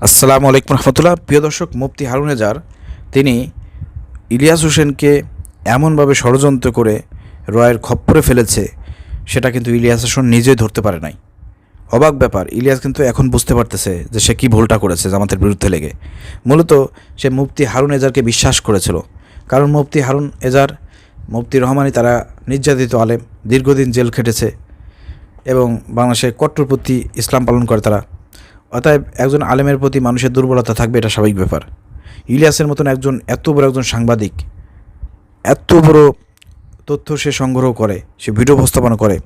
আসসালামু আলাইকুম রহমতুল্লাহ। প্রিয় দর্শক, মুফতি হারুন এজার তিনি ইলিয়াস হোসেনকে এমনভাবে ষড়যন্ত্র করে রয়ের খপ্পরে ফেলেছে, সেটা কিন্তু ইলিয়াস হোসেন নিজেই ধরতে পারে নাই। অবাক ব্যাপার, ইলিয়াস কিন্তু এখন বুঝতে পারতেছে যে সে কী ভুলটা করেছে জামাতের বিরুদ্ধে লেগে। মূলত সে মুফতি হারুন এজারকে বিশ্বাস করেছিল, কারণ মুফতি হারুন এজার, মুফতি রহমানি তারা নির্যাতিত আলেম, দীর্ঘদিন জেল খেটেছে এবং বাংলাদেশে কট্টরপন্থী ইসলাম পালন করে তারা। অতএব একজন আলেমের প্রতি মানুষের দুর্বলতা থাকবে, এটা স্বাভাবিক ব্যাপার। ইলিয়াসের মতন একজন এত বড় একজন সাংবাদিক, এত বড় তথ্য সে সংগ্রহ করে, সে ভিডিও উপস্থাপনা করে,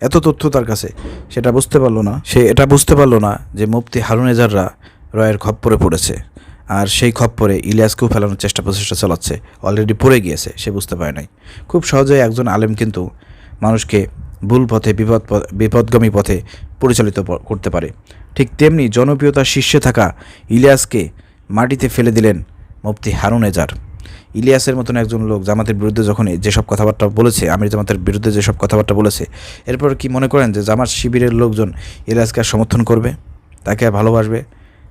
এত তথ্য তার কাছে, সেটা বুঝতে পারলো না। সে এটা বুঝতে পারলো না যে মুফতি হারুন এজাররা রয়ের খপ্পরে পড়েছে, আর সেই খপ্পরে ইলিয়াসকেও ফেলানোর প্রচেষ্টা চালাচ্ছে। অলরেডি পড়ে গিয়েছে, সে বুঝতে পারে নাই। খুব সহজেই একজন আলেম কিন্তু মানুষকে ভুল পথে, বিপদগামী পথে পরিচালিত করতে পারে। ঠিক তেমনি জনপ্রিয়তার শীর্ষে থাকা ইলিয়াসকে মাটিতে ফেলে দিলেন মুফতি হারুন এজার। ইলিয়াসের মতন একজন লোক জামাতের বিরুদ্ধে যখন যেসব কথাবার্তা বলেছে, আমির জামাতের বিরুদ্ধে যেসব কথাবার্তা বলেছে, এরপর কি মনে করেন যে জামাত শিবিরের লোকজন ইলিয়াসকে আর সমর্থন করবে, তাকে আর ভালোবাসবে?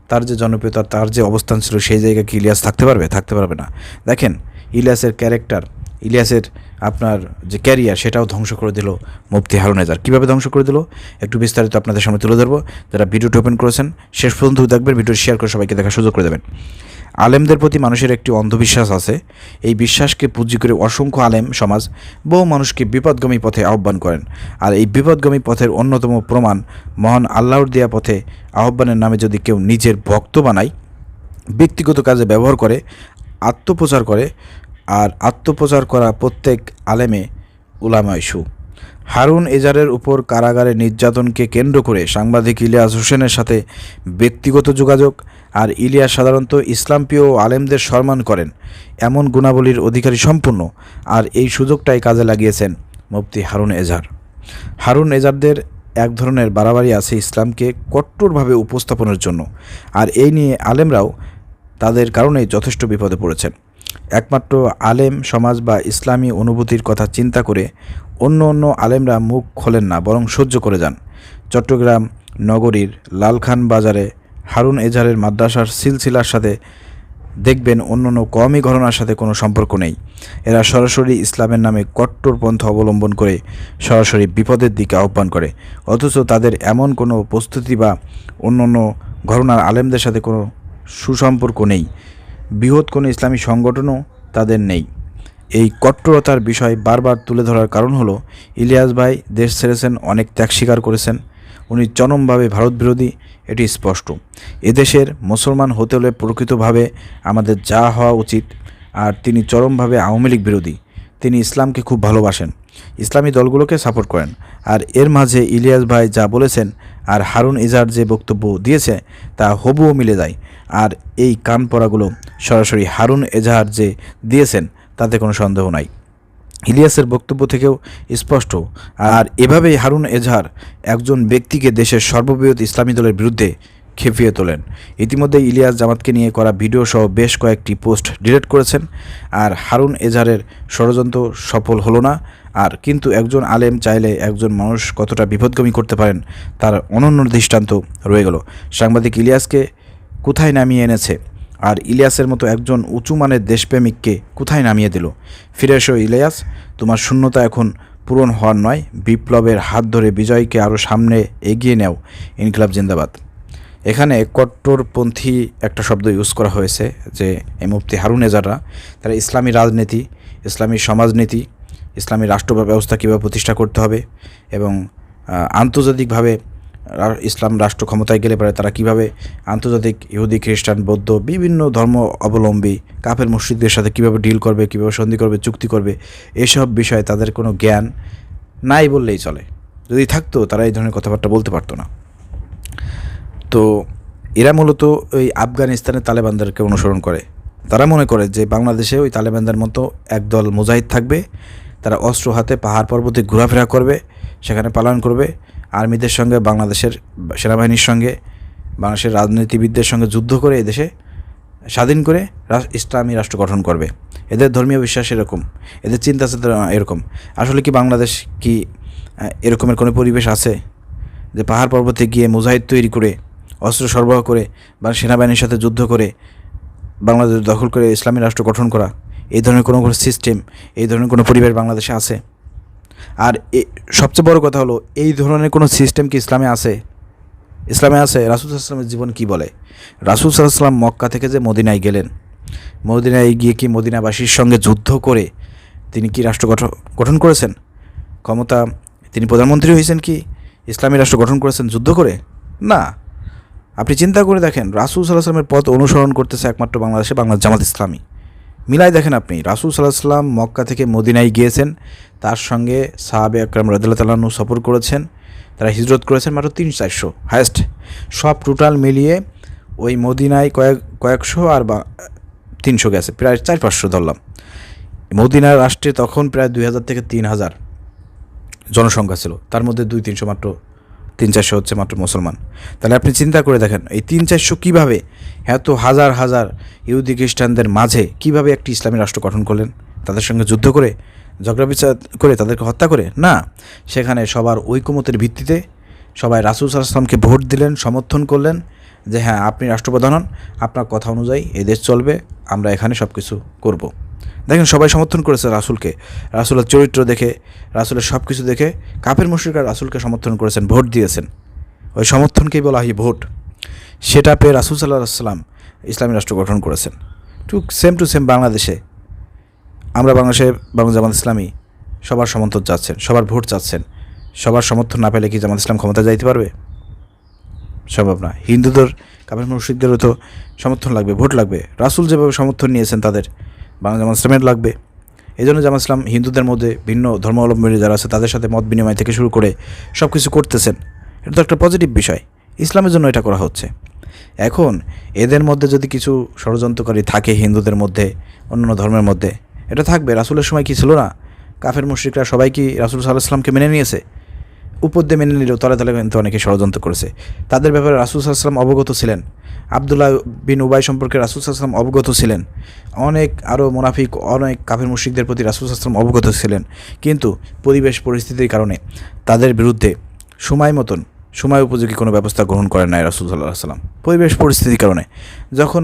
তার যে জনপ্রিয়তা, তার যে অবস্থান ছিল, সেই জায়গায় কি ইলিয়াস থাকতে পারবে? থাকতে পারবে না। দেখেন, ইলিয়াসের ক্যারেক্টার, ইলিয়াসের আপনার যে ক্যারিয়ার, সেটাও ধ্বংস করে দিল মুফতি হারুন এজার। কীভাবে ধ্বংস করে দিল একটু বিস্তারিত আপনাদের সামনে তুলে ধরবো। যারা ভিডিওটি ওপেন করেছেন শেষ পর্যন্ত দেখবেন, ভিডিওটি শেয়ার করে সবাইকে দেখার সুযোগ করে দেবেন। আলেমদের প্রতি মানুষের একটি অন্ধবিশ্বাস আছে। এই বিশ্বাসকে পুঁজি করে অসংখ্য আলেম সমাজ বহু মানুষকে বিপদগামী পথে আহ্বান করেন। আর এই বিপদগামী পথের অন্যতম প্রমাণ, মহান আল্লাহর দেয়া পথে আহ্বানের নামে যদি কেউ নিজের ভক্ত বানায়, ব্যক্তিগত কাজে ব্যবহার করে, আত্মপ্রচার করে, আর আত্মপ্রচার করা প্রত্যেক আলেমে উলামায়ে সু। হারুন এজারের উপর কারাগারে নির্যাতনকে কেন্দ্র করে সাংবাদিক ইলিয়াস হোসেনের সাথে ব্যক্তিগত যোগাযোগ, আর ইলিয়াস সাধারণত ইসলামপ্রিয় আলেমদের সম্মান করেন এমন গুণাবলীর অধিকারী সম্পূর্ণ, আর এই সুযোগটাই কাজে লাগিয়েছেন মুফতি হারুন এজার। হারুন এজারদের এক ধরনের বাড়াবাড়ি আছে ইসলামকে কট্টরভাবে উপস্থাপনের জন্য, আর এই নিয়ে আলেমরাও তাদের কারণেই যথেষ্ট বিপদে পড়েছেন। একমাত্র আলেম সমাজ বা ইসলামী অনুভূতির কথা চিন্তা করে অন্য আলেমরা মুখ খোলেন না, বরং সহ্য করে যান। চট্টগ্রাম নগরীর লালখান বাজারে হারুন এজারের মাদ্রাসার সিলসিলার সাথে দেখবেন অন্য কওমি ঘটনার সাথে কোনো সম্পর্ক নেই। এরা সরাসরি ইসলামের নামে কট্টর পন্থা অবলম্বন করে সরাসরি বিপদের দিকে আহ্বান করে, অথচ তাদের এমন কোনো প্রস্তুতি বা অন্য ঘটনার আলেমদের সাথে কোনো সুসম্পর্ক নেই। বৃহৎ কোনো ইসলামী সংগঠনও তাদের নেই। এই কট্টরতার বিষয় বারবার তুলে ধরার কারণ হলো, ইলিয়াস ভাই দেশ ছেড়েছেন, অনেক ত্যাগ স্বীকার করেছেন, উনি চরমভাবে ভারত বিরোধী, এটি স্পষ্ট। এদেশের মুসলমান হতে হলে প্রকৃতভাবে আমাদের যা হওয়া উচিত, আর তিনি চরমভাবে আওয়ামী লীগ বিরোধী। তিনি ইসলামকে খুব ভালোবাসেন, ইসলামী দলগুলোকে সাপোর্ট করেন। আর এর মাঝে ইলিয়াস ভাই যা বলেছেন আর হারুন এজার যে বক্তব্য দিয়েছে, তা হুবহু মিলে যায়। আর এই কান পড়াগুলো সরাসরি হারুন এজাহার যে দিয়েছেন, তাতে কোনো সন্দেহ নাই। ইলিয়াসের বক্তব্য থেকেও স্পষ্ট। আর এভাবেই হারুন এজাহার একজন ব্যক্তিকে দেশের সর্ববৃহৎ ইসলামী দলের বিরুদ্ধে খেপিয়ে তোলেন। ইতিমধ্যে ইলিয়াস জামাতকে নিয়ে করা ভিডিও সহ বেশ কয়েকটি পোস্ট ডিলিট করেছেন। আর হারুন এজাহারের ষড়যন্ত্র সফল হলো না। আর কিন্তু একজন আলেম চাইলে একজন মানুষ কতটা বিপদগামী করতে পারেন, তার অনন্য দৃষ্টান্ত রয়ে গেল। সাংবাদিক ইলিয়াসকে কোথায় নামিয়ে এনেছে, আর ইলিয়াসের মতো একজন উঁচু মানের দেশপ্রেমিককে কোথায় নামিয়ে দিল। ফিরে এসো ইলিয়াস, তোমার শূন্যতা এখন পূরণ হওয়ার নয়, বিপ্লবের হাত ধরে বিজয়কে আরও সামনে এগিয়ে নেও। ইনকিলাব জিন্দাবাদ। এখানে কট্টরপন্থী একটা শব্দ ইউজ করা হয়েছে, যে এই মুফতি হারুন এজাররা তারা ইসলামী রাজনীতি, ইসলামী সমাজনীতি, ইসলামী রাষ্ট্র ব্যবস্থা কীভাবে প্রতিষ্ঠা করতে হবে এবং আন্তর্জাতিকভাবে ইসলাম রাষ্ট্র ক্ষমতায় গেলে পরে তারা কীভাবে আন্তর্জাতিক ইহুদি, খ্রিস্টান, বৌদ্ধ বিভিন্ন ধর্ম অবলম্বী কাফের মুশরিকদের সাথে কীভাবে ডিল করবে, কীভাবে সন্ধি করবে, চুক্তি করবে, এসব বিষয়ে তাদের কোনো জ্ঞান নাই বললেই চলে। যদি থাকতো তারা এই ধরনের কথাবার্তা বলতে পারতো না। তো এরা মূলত ওই আফগানিস্তানের তালেবানদেরকে অনুসরণ করে। তারা মনে করে যে বাংলাদেশে ওই তালেবানদের মতো একদল মুজাহিদ থাকবে, তারা অস্ত্র হাতে পাহাড় পর্বতে ঘোরাফেরা করবে, সেখানে পালন করবে, আর্মিদের সঙ্গে, বাংলাদেশের সেনাবাহিনীর সঙ্গে, বাংলাদেশের রাজনীতিবিদদের সঙ্গে যুদ্ধ করে এদেশে স্বাধীন করে ইসলামী রাষ্ট্র গঠন করবে। এদের ধর্মীয় বিশ্বাস এরকম, এদের চিন্তাচেতনা এরকম। আসলে কি বাংলাদেশ কি এরকমের কোনো পরিবেশ আছে যে পাহাড় পর্বতে গিয়ে মুজাহিদ তৈরি করে অস্ত্র সরবরাহ করে বা সেনাবাহিনীর সাথে যুদ্ধ করে বাংলাদেশ দখল করে ইসলামী রাষ্ট্র গঠন করা, এই ধরনের কোনো সিস্টেম, এই ধরনের কোনো পরিবেশ বাংলাদেশে আছে? আর সবচেয়ে বড় কথা হলো, এই ধরনের কোনো সিস্টেম কি ইসলামে আছে? ইসলামে আছে? রাসূল সাল্লাল্লাহু আলাইহি ওয়াসাল্লামের জীবন কী বলে? রাসূল সাল্লাল্লাহু আলাইহি ওয়াসাল্লাম মক্কা থেকে যে মদিনায় গেলেন, মদিনায় গিয়ে কি মদিনাবাসীর সঙ্গে যুদ্ধ করে তিনি কি রাষ্ট্র গঠন করেছেন? ক্ষমতা তিনি প্রধানমন্ত্রী হয়েছেন কি ইসলামী রাষ্ট্র গঠন করেছেন যুদ্ধ করে? না। আপনি চিন্তা করে দেখেন, রাসূল সাল্লাল্লাহু আলাইহি ওয়াসাল্লামের পথ অনুসরণ করতেছে একমাত্র বাংলাদেশে বাংলাদেশ জামাত ইসলামী। মিলাই দেখেন আপনি, রাসূল সাল্লাল্লাহু আলাইহি ওয়াসাল্লাম মক্কা থেকে মদিনায় গিয়েছেন, তার সঙ্গে সাহাবে আকরাম রাদিয়াল্লাহু তাআলা আনহু সফর করেছেন, তারা হিজরত করেছেন মাত্র 300-400 হায়েস্ট। সব টোটাল মিলিয়ে ওই মদিনায় কয়েকশো আর 300 গেছে, প্রায় 400-500 ধরলাম। মদিনার রাষ্ট্রে তখন প্রায় 2000 থেকে 3000 জনসংখ্যা ছিল, তার মধ্যে 200-300 মাত্র, 300-400 হচ্ছে মাত্র মুসলমান। তাহলে আপনি চিন্তা করে দেখেন, এই 300-400 কীভাবে এত হাজার হাজার ইহুদি খ্রিস্টানদের মাঝে কীভাবে একটি ইসলামী রাষ্ট্র গঠন করলেন? তাদের সঙ্গে যুদ্ধ করে, ঝগড়া বিচার করে, তাদেরকে হত্যা করে? না, সেখানে সবার ঐকমত্যের ভিত্তিতে সবাই রাসূল সাল্লাল্লাহু আলাইহি ওয়াসাল্লামকে ভোট দিলেন, সমর্থন করলেন যে হ্যাঁ আপনি রাষ্ট্রপ্রধান হন, আপনার কথা অনুযায়ী এই দেশ চলবে, আমরা এখানে সব কিছু করব। দেখেন সবাই সমর্থন করেছে রাসূলকে, রাসূলের চরিত্র দেখে, রাসূলের সব কিছু দেখে কাফের মুশরিকরা রাসূলকে সমর্থন করেছেন, ভোট দিয়েছেন। ওই সমর্থনকেই বলা হয় ভোট। সেটা পেয়ে রাসূল সাল্লাল্লাহু আলাইহি ওয়াসাল্লাম ইসলামী রাষ্ট্র গঠন করেছেন। টু সেম বাংলাদেশে আমরা বাংলা জামাত ইসলামী সবার সমর্থন চাচ্ছেন, সবার ভোট চাচ্ছেন। সবার সমর্থন না পেলে কি জামাত ইসলাম ক্ষমতা যাইতে পারবে? সম্ভব না। হিন্দুদের, কাফের মুশরিকদেরও তো সমর্থন লাগবে, ভোট লাগবে। রাসূল যেভাবে সমর্থন নিয়েছেন তাদের, বাংলা জামাত ইসলামের লাগবে। এই জন্য জামাত ইসলাম হিন্দুদের মধ্যে ভিন্ন ধর্মাবলম্বী যারা আছে তাদের সাথে মত বিনিময় থেকে শুরু করে সব কিছু করতেছেন। এটা তো একটা পজিটিভ বিষয়, ইসলামের জন্য এটা করা হচ্ছে। এখন এদের মধ্যে যদি কিছু ষড়যন্ত্রকারী থাকে হিন্দুদের মধ্যে, অন্যান্য ধর্মের মধ্যে, এটা থাকবে। রাসূলের সময় কি ছিল না? কাফের মুশরিকরা সবাই কি রাসূল সাল্লাল্লাহু আলাইহি ওয়াসাল্লামকে মেনে নিয়েছে? উপর দিয়ে মেনে নিলেও তলে তলে কিন্তু অনেকে ষড়যন্ত্র করেছে। তাদের ব্যাপারে রাসূল সাল্লাল্লাহু আলাইহি ওয়াসাল্লাম অবগত ছিলেন। আব্দুল্লাহ বিন উবাই সম্পর্কে রাসূল সাল্লাল্লাহু আলাইহি ওয়াসাল্লাম অবগত ছিলেন। অনেক আরও মুনাফিক, অনেক কাফের মুশরিকদের প্রতি রাসূল সাল্লাল্লাহু আলাইহি ওয়াসাল্লাম অবগত ছিলেন। কিন্তু পরিবেশ পরিস্থিতির কারণে তাদের বিরুদ্ধে সময় উপযোগী কোনো ব্যবস্থা গ্রহণ করেন নাই রাসূল সাল্লাল্লাহু আলাইহি ওয়াসাল্লাম। পরিবেশ পরিস্থিতির কারণে যখন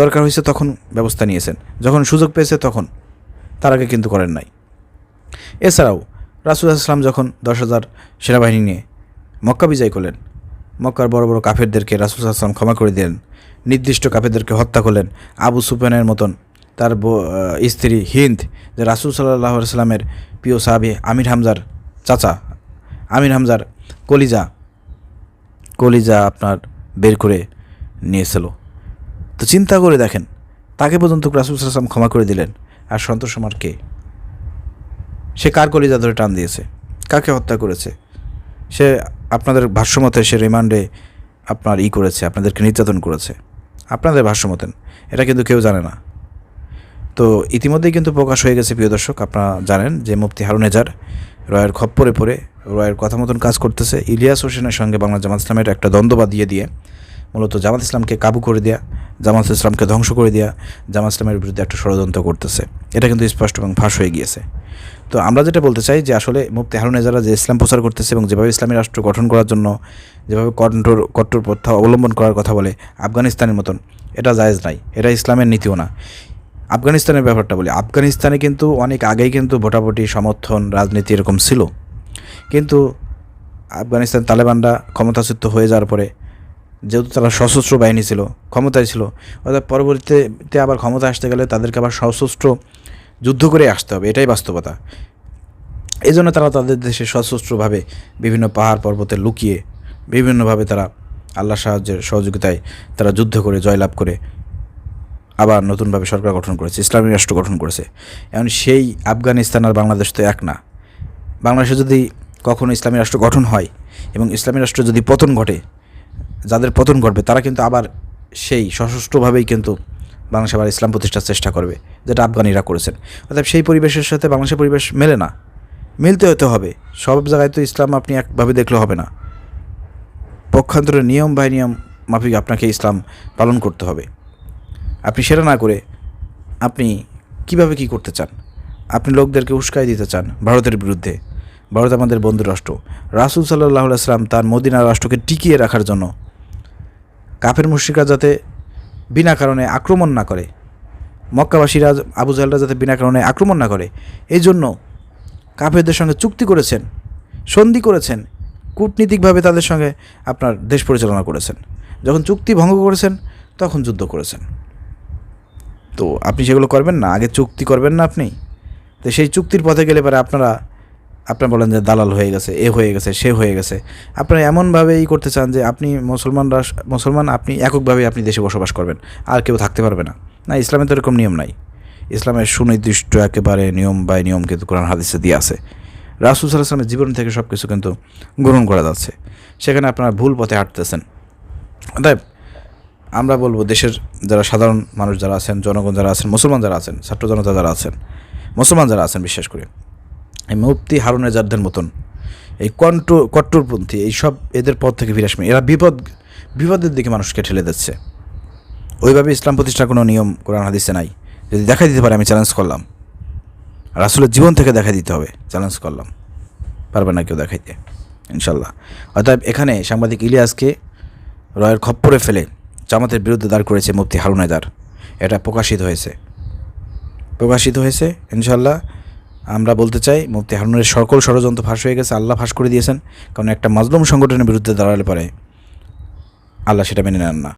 দরকার হয়েছে তখন ব্যবস্থা নিয়েছেন, যখন সুযোগ পেয়েছে তখন, তার আগে কিন্তু করেন নাই। এছাড়াও রাসূল সাল্লাল্লাহু আলাইহি ওয়াসাল্লাম যখন 10,000 সেনাবাহিনী নিয়ে মক্কা বিজয় করলেন, মক্কার বড় বড় কাফেরদেরকে রাসূল সাল্লাল্লাহু আলাইহি ওয়াসাল্লাম ক্ষমা করে দিলেন, নির্দিষ্ট কাফেরদেরকে হত্যা করলেন। আবু সুফিয়ানের মতন তার স্ত্রী হিন্দ, যে রাসূল সাল্লাল্লাহু আলাইহি ওয়াসাল্লামের প্রিয় সাহাবী আমির হামজার চাচা, আমির হামজার কলিজা আপনার বের করে নিয়েছিল। তো চিন্তা করে দেখেন, তাকে পর্যন্ত রাসূল সাল্লাল্লাহু আলাইহি ওয়াসাল্লাম ক্ষমা করে দিলেন। আর সন্তোষ আমার কে? সে কার কলিজা ধরে টান দিয়েছে? কাকে হত্যা করেছে? সে আপনাদের ভাষ্যমতে সে রিমান্ডে আপনার করেছে, আপনাদেরকে নির্যাতন করেছে, আপনাদের ভাষ্যমতেন। এটা কিন্তু কেউ জানে না। তো ইতিমধ্যেই কিন্তু প্রকাশ হয়ে গেছে প্রিয় দর্শক, আপনারা জানেন যে মুফতি হারুন এজার রয়ের খপ্পরে পড়ে রয়ের কথা মতন কাজ করতেছে। ইলিয়াস হোসেনের সঙ্গে বাংলা জামাত ইসলামের একটা দ্বন্দ্ব বাঁধিয়ে দিয়ে মূলত জামাত ইসলামকে কাবু করে দেওয়া, জামাত ইসলামকে ধ্বংস করে দেওয়া, জামাত ইসলামের বিরুদ্ধে একটা ষড়যন্ত্র করতেছে। এটা কিন্তু স্পষ্ট এবং ফাঁস হয়ে গিয়েছে। তো আমরা যেটা বলতে চাই যে আসলে মুফতি হারুন এজারা যে ইসলাম প্রচার করতেছে এবং যেভাবে ইসলামী রাষ্ট্র গঠন করার জন্য যেভাবে কঠোর প্রথা অবলম্বন করার কথা বলে আফগানিস্তানের মতন, এটা জায়েজ নাই, এটা ইসলামের নীতিও না। আফগানিস্তানের ব্যাপারটা বলি, আফগানিস্তানে কিন্তু অনেক আগেই কিন্তু ভোটাভুটি সমর্থন রাজনীতি এরকম ছিল, কিন্তু আফগানিস্তান তালেবানরা ক্ষমতাচ্যুত হয়ে যাওয়ার পরে, যেহেতু তারা সশস্ত্র বাহিনী ছিল, ক্ষমতায় ছিল, অর্থাৎ পরবর্তীতে আবার ক্ষমতা আসতে গেলে তাদেরকে আবার সশস্ত্র যুদ্ধ করে আসতে হবে, এটাই বাস্তবতা। এই জন্য তারা তাদের দেশে সশস্ত্রভাবে বিভিন্ন পাহাড় পর্বতে লুকিয়ে বিভিন্নভাবে তারা আল্লাহর সাহায্যের সহযোগিতায় তারা যুদ্ধ করে জয়লাভ করে আবার নতুনভাবে সরকার গঠন করেছে, ইসলামী রাষ্ট্র গঠন করেছে। এখন সেই আফগানিস্তান আর বাংলাদেশ তো এক না। বাংলাদেশে যদি কখনো ইসলামী রাষ্ট্র গঠন হয় এবং ইসলামী রাষ্ট্র যদি পতন ঘটে, যাদের পতন ঘটবে তারা কিন্তু আবার সেই সশস্ত্রভাবেই কিন্তু বাংলাদেশে আবার ইসলাম প্রতিষ্ঠার চেষ্টা করবে, যেটা আফগানিরা করেছেন। অর্থাৎ সেই পরিবেশের সাথে বাংলাদেশের পরিবেশ মেলে না, মিলতে হতে হবে। সব জায়গায় তো ইসলাম আপনি একভাবে দেখলে হবে না, পক্ষান্তরে নিয়ম মাফিক আপনাকে ইসলাম পালন করতে হবে। আপনি সেটা না করে আপনি কিভাবে কি করতে চান? আপনি লোকদেরকে উস্কাই দিতে চান ভারতের বিরুদ্ধে। ভারত আমাদের বন্ধু রাষ্ট্র। রাসূল সাল্লাল্লাহু আলাইহি ওয়াসাল্লাম তার মদিনা রাষ্ট্রকে টিকিয়ে রাখার জন্য কাফের মুশরিকরা যাতে বিনা কারণে আক্রমণ না করে, মক্কাবাসীরা আবু জাহেলরা যাতে বিনা কারণে আক্রমণ না করে, এই জন্য কাফেরদের সঙ্গে চুক্তি করেছেন, সন্ধি করেছেন, কূটনীতিকভাবে তাদের সঙ্গে আপনার দেশ পরিচালনা করেছেন। যখন চুক্তি ভঙ্গ করেছেন তখন যুদ্ধ করেছেন। তো আপনি সেগুলো করবেন না, আগে চুক্তি করবেন না আপনি। তো সেই চুক্তির পথে গেলে পরে আপনার বলেন যে দালাল হয়ে গেছে, এ হয়ে গেছে, সে হয়ে গেছে। আপনারা এমনভাবেই করতে চান যে আপনি মুসলমান, আপনি এককভাবে আপনি দেশে বসবাস করবেন, আর কেউ থাকতে পারবে না। না, ইসলামে তো এরকম নিয়ম নাই। ইসলামের সুনির্দিষ্ট একেবারে নিয়ম কিন্তু কোরআন হাদিসে দিয়ে আছে। রাসূল সাল্লাল্লাহু আলাইহি ওয়াসাল্লামের জীবন থেকে সব কিছু কিন্তু গ্রহণ করা যাচ্ছে। সেখানে আপনারা ভুল পথে হাঁটতেছেন। অতএব আমরা বলবো, দেশের যারা সাধারণ মানুষ যারা আছেন, জনগণ যারা আছেন, মুসলমান যারা আছেন, ছাত্র জনতা যারা আছেন, মুসলমান যারা আছেন, বিশেষ করে এই মুফতি হারুন রেজাদের মতন এই কট্টরপন্থী এইসব এদের পথ থেকে ফিরে আসবে। এরা বিপদের দিকে মানুষকে ঠেলে দিচ্ছে। ওইভাবে ইসলাম প্রতিষ্ঠার কোনো নিয়ম কোরআন হাদিসে নাই। যদি দেখাই দিতে পারে, আমি চ্যালেঞ্জ করলাম, রাসূলের জীবন থেকে দেখাই দিতে হবে, চ্যালেঞ্জ করলাম, পারবে না কেউ দেখাইতে ইনশাল্লাহ। অতএব এখানে সাংবাদিক ইলিয়াসকে রয়ের খপ্পরে ফেলে জামাতের বিরুদ্ধে দাঁড় করেছে মুফতি হারুন রেজার। এটা প্রকাশিত হয়েছে ইনশাল্লাহ। আমরা বলতে চাই, মুফতি হারুনের সকল ষড়যন্ত্র ফাঁস হয়ে গেছে, আল্লাহ ফাঁস করে দিয়েছেন। কারণ একটা মাজলুম সংগঠনের বিরুদ্ধে দাঁড়ালে পরে আল্লাহ সেটা মেনে নেন না।